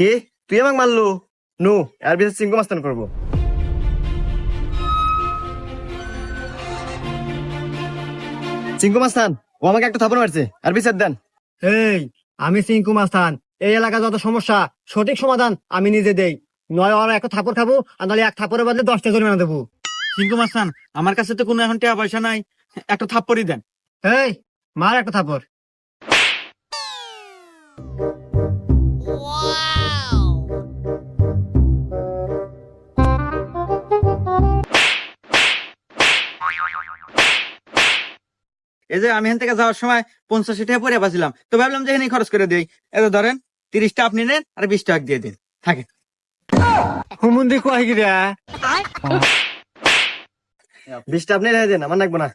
কি তুই আমাকে মারলু? নু এর বিচার চিঙ্কু মাস্তান করবো। চিঙ্কু মাস্তান ও আমাকে একটা থাপড় মারছে, আর বিচার দেন। এই আমি সিংকু মাস্তান, এই এলাকা যত সমস্যা সঠিক সমাধান আমি নিজে দেই। নয় ওরা একটা থাপড় খাবো, আর নাহলে এক থাপড়ের বদলে 10টা জরিমানা দেবো। সিংকু মাস্তান, আমার কাছে তো কোনো এখন টাকা পয়সা নাই, একটা থাপ্পড়ই দেন। এই মার একটা থাপড়। এই যে আমি এখান থেকে যাওয়ার সময় 50 টাকা পরে পাচ্ছিলাম, তো ভাবলাম যে এখানে খরচ করে দিই। এত ধরেন 30টা আপনি নেন আর 20 টাকা দিয়ে দিন, থাকে। হুমুন্দি কয় গিরা? 20টা আপনি রেখে দেন, আমার লাগবে না।